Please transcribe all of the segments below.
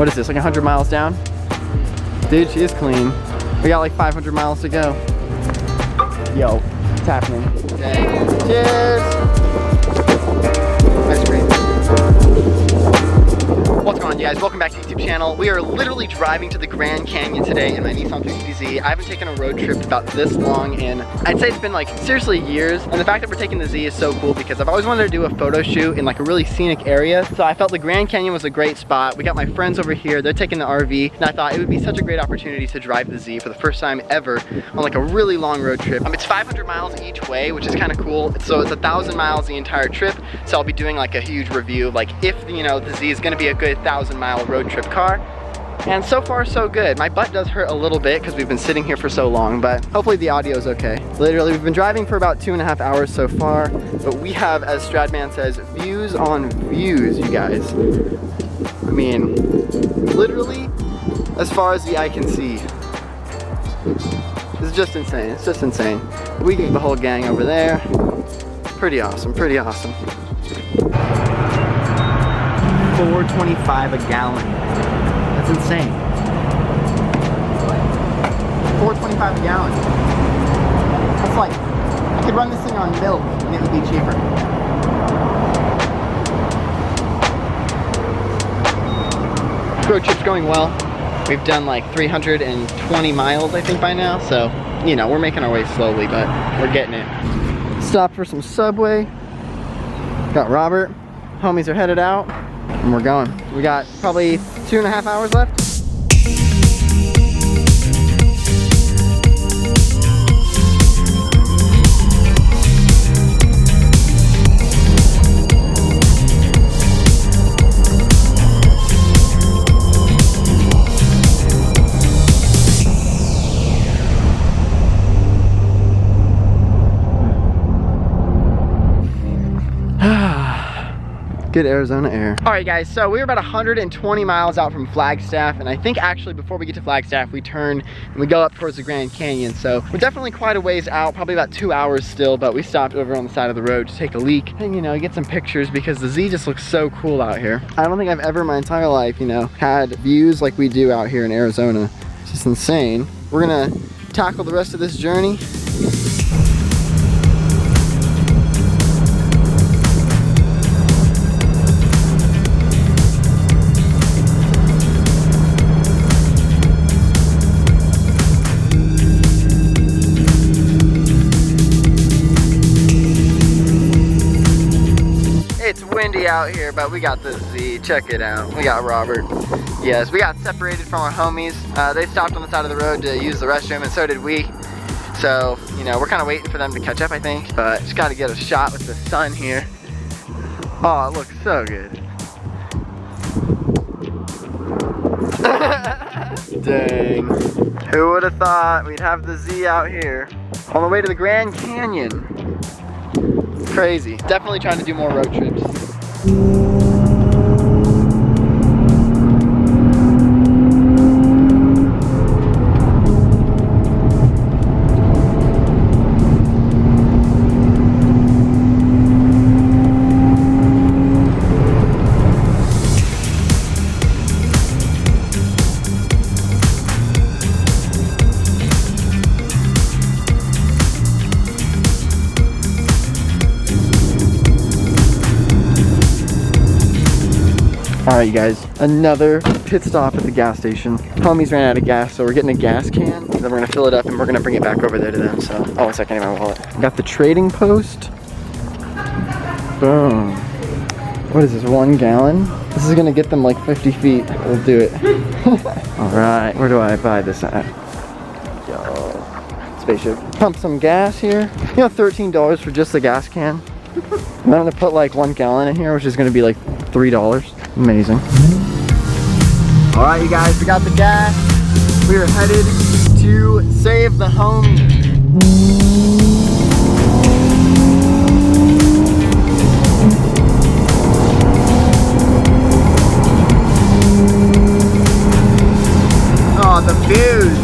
What is this, like 100 miles down? Dude, she is clean. We got like 500 miles to go. Yo, it's happening. Okay. Cheers! Ice cream. What's going on, you guys? Welcome back to the YouTube channel. We are literally driving to the Grand Canyon today in my Nissan 350z. I haven't taken a road trip about this long in, I'd say it's been like seriously years. And the fact that we're taking the Z is so cool because I've always wanted to do a photo shoot in like a really scenic area. So I felt the Grand Canyon was a great spot. We got my friends over here, they're taking the RV, and I thought it would be such a great opportunity to drive the Z for the first time ever on like a really long road trip. It's 500 miles each way, which is kind of cool. So it's 1,000 miles the entire trip. So I'll be doing like a huge review of like if, you know, the Z is gonna be a good 1,000-mile road trip car. And so far so good. My butt does hurt a little bit because we've been sitting here for so long, but hopefully the audio is okay. Literally, we've been driving for about 2.5 hours so far, but we have, as Stradman says, views on views, you guys. I mean, literally, as far as the eye can see. It's just insane, it's just insane. We get the whole gang over there. Pretty awesome, pretty awesome. $4.25 a gallon. That's insane. $4.25 a gallon. That's like, I could run this thing on milk and it would be cheaper. Road trip's going well. We've done like 320 miles, I think, by now. So, you know, we're making our way slowly, but we're getting it. Stopped for some Subway. Got Robert. Homies are headed out. And we're going. We got probably 2.5 hours left. Good Arizona air. All right, guys, so we're about 120 miles out from Flagstaff, and I think actually before we get to Flagstaff, we turn and we go up towards the Grand Canyon. So we're definitely quite a ways out, probably about 2 hours still, but we stopped over on the side of the road to take a leak and, you know, get some pictures because the Z just looks so cool out here. I don't think I've ever in my entire life, you know, had views like we do out here in Arizona. It's just insane. We're gonna tackle the rest of this journey. It's windy out here, but we got the Z. Check it out. We got Robert. Yes, we got separated from our homies. They stopped on the side of the road to use the restroom, and so did we. So, you know, we're kind of waiting for them to catch up, I think. But just got to get a shot with the sun here. Oh, it looks so good. Dang. Who would have thought we'd have the Z out here on the way to the Grand Canyon? Crazy. Definitely trying to do more road trips. Alright, you guys, another pit stop at the gas station. Homies ran out of gas, so we're getting a gas can. Then we're gonna fill it up and we're gonna bring it back over there to them. So, oh, 1 second, I need my wallet. Got the trading post. Boom. What is this, 1 gallon? This is gonna get them like 50 feet. We'll do it. Alright, where do I buy this at? Yo, spaceship. Pump some gas here. You know, $13 for just the gas can. And I'm gonna put like 1 gallon in here, which is gonna be like $3. Amazing. All right, you guys, we got the gas. We are headed to save the homie. Oh, the views.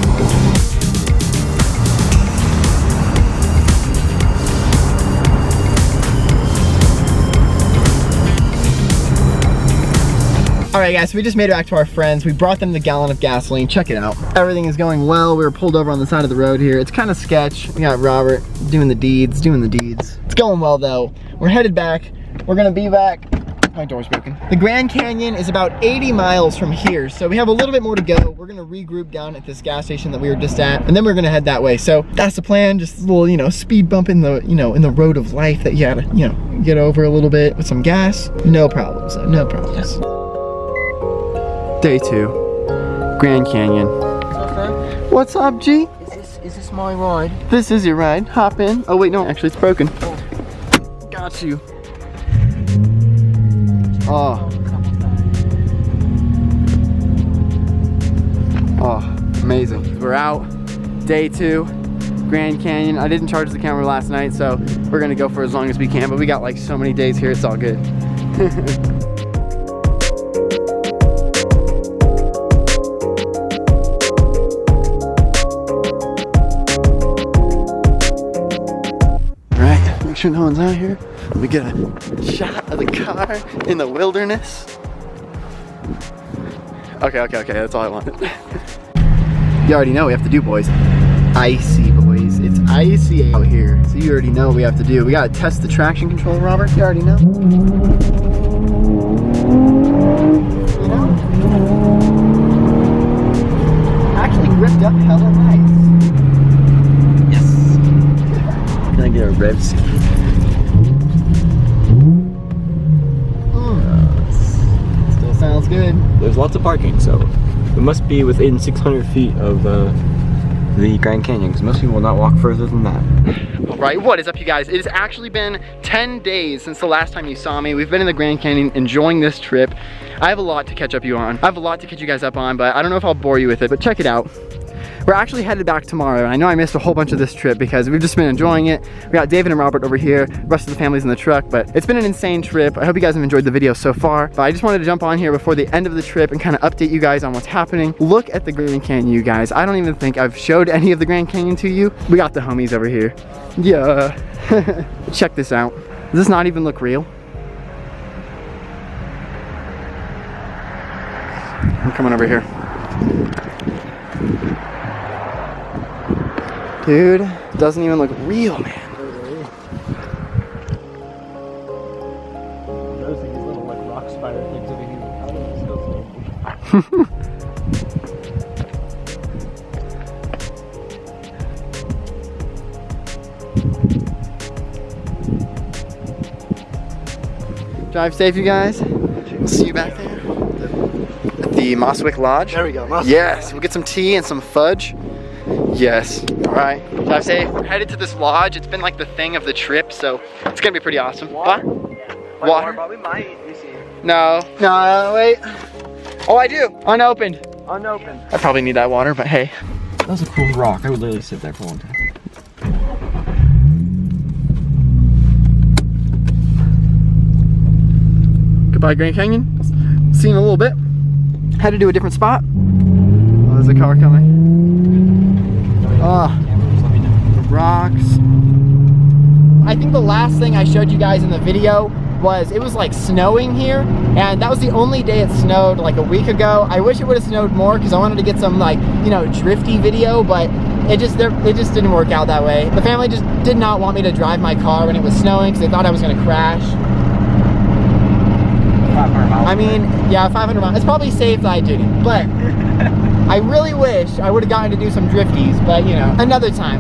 Alright guys, so we just made it back to our friends. We brought them the gallon of gasoline. Check it out. Everything is going well. We were pulled over on the side of the road here. It's kind of sketch. We got Robert doing the deeds, It's going well though. We're headed back. We're gonna be back. My door's broken. The Grand Canyon is about 80 miles from here, so we have a little bit more to go. We're gonna regroup down at this gas station that we were just at, and then we're gonna head that way. So that's the plan, just a little, you know, speed bump in the, you know, in the road of life that you gotta, you know, get over a little bit with some gas. No problems, no problems. Day 2, Grand Canyon. What's up, G? Is this my ride? This is your ride. Hop in. Oh wait, no, actually it's broken. Got you. Oh. Oh, amazing. We're out, day 2, Grand Canyon. I didn't charge the camera last night, so we're gonna go for as long as we can, but we got like so many days here, it's all good. All right, make sure no one's out here. Let me get a shot of the car in the wilderness. Okay, that's all I wanted. You already know what we have to do, boys. Icy, boys. It's icy out here. So you already know what we have to do. We gotta test the traction control, Robert. You already know. You know? Actually ripped up hella nice. Yes. Can I get a rev ski? Sounds good. There's lots of parking, so it must be within 600 feet of the Grand Canyon, because most people will not walk further than that. All right, what is up, you guys? It has actually been 10 days since the last time you saw me. We've been in the Grand Canyon enjoying this trip. I have a lot to catch up you on. I have a lot to catch you guys up on, but I don't know if I'll bore you with it, but check it out. We're actually headed back tomorrow. I know I missed a whole bunch of this trip because we've just been enjoying it. We got David and Robert over here, the rest of the family's in the truck, but it's been an insane trip. I hope you guys have enjoyed the video so far, but I just wanted to jump on here before the end of the trip and kind of update you guys on what's happening. Look at the Grand Canyon, you guys. I don't even think I've showed any of the Grand Canyon to you. We got the homies over here. Yeah. Check this out. Does this not even look real? I'm coming over here. Dude, it doesn't even look real, man. Noticing these little like rock spider things over here. How do they still Drive safe, you guys. We'll see you back there at the Mosswick Lodge. There we go. Mosswick. Yes, we'll get some tea and some fudge. Yes. All right. Drive safe. We're headed to this lodge. It's been like the thing of the trip, so it's gonna be pretty awesome. Water? What? Water? But we might. Let me see. No. No, wait. Oh, I do. Unopened. Unopened. I probably need that water, but hey. That was a cool rock. I would literally sit there for a long time. Goodbye, Grand Canyon. See you in a little bit. Had to do a different spot. Oh, there's a car coming. Oh, the rocks. I think the last thing I showed you guys in the video was it was like snowing here, and that was the only day it snowed like a week ago. I wish it would have snowed more because I wanted to get some like, you know, drifty video, but it just didn't work out that way. The family just did not want me to drive my car when it was snowing because they thought I was gonna crash. 500 miles. I mean, yeah, 500 miles. It's probably safe that I didn't, but I really wish I would have gotten to do some drifties, but you know, another time.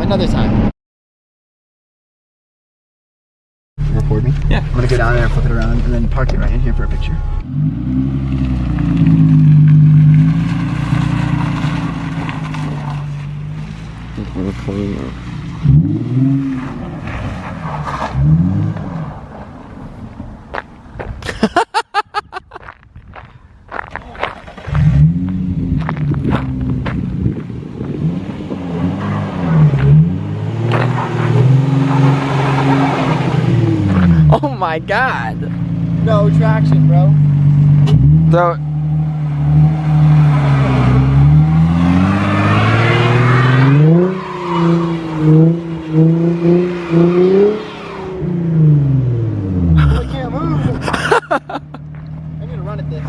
Record me? Yeah. I'm gonna go down there, flip it around, and then park it right in here for a picture. Oh my god. No traction, bro. Throw it. I can't move. I need to run at this.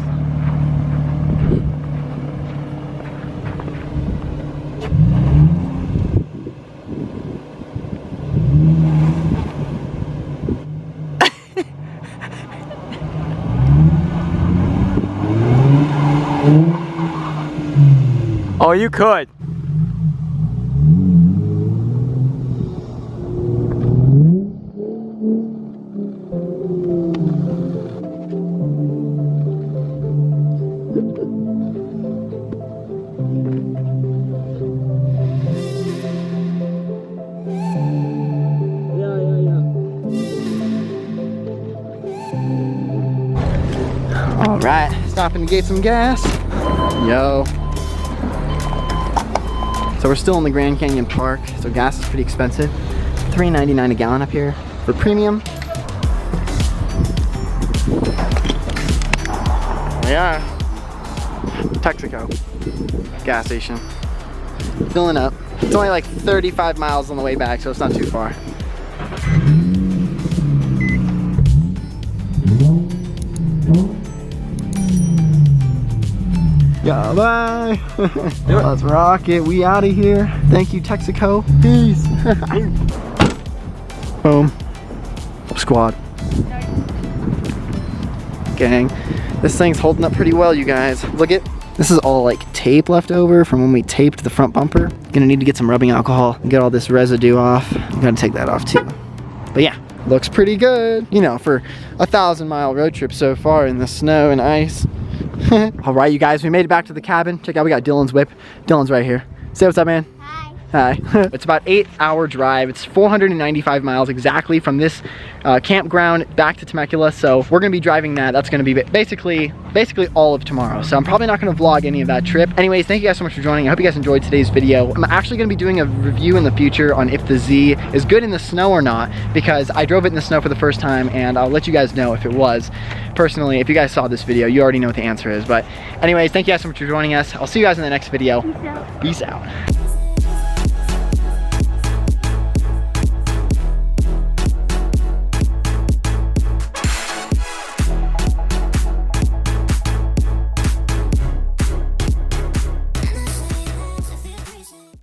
Oh, you could. All right, stopping to get some gas. Yo. So we're still in the Grand Canyon Park, so gas is pretty expensive. $3.99 a gallon up here for premium. Yeah. Texaco gas station. Filling up. It's only like 35 miles on the way back, so it's not too far. Yeah, bye. Let's rock it. We out of here. Thank you, Texaco. Peace. Boom. Squad. Gang. This thing's holding up pretty well, you guys. Look at this is all like tape left over from when we taped the front bumper. Gonna need to get some rubbing alcohol and get all this residue off. I'm gonna take that off too. But yeah, looks pretty good. You know, for a 1,000-mile road trip so far in the snow and ice. All right, you guys, we made it back to the cabin. Check out, we got Dylan's whip. Dylan's right here. Say what's up, man. Hi. It's about 8-hour drive. It's 495 miles exactly from this campground back to Temecula. So we're gonna be driving that. That's gonna be basically all of tomorrow. So I'm probably not gonna vlog any of that trip. Anyways, thank you guys so much for joining. I hope you guys enjoyed today's video. I'm actually gonna be doing a review in the future on if the Z is good in the snow or not, because I drove it in the snow for the first time and I'll let you guys know if it was. Personally, if you guys saw this video, you already know what the answer is. But anyways, thank you guys so much for joining us. I'll see you guys in the next video. Peace out.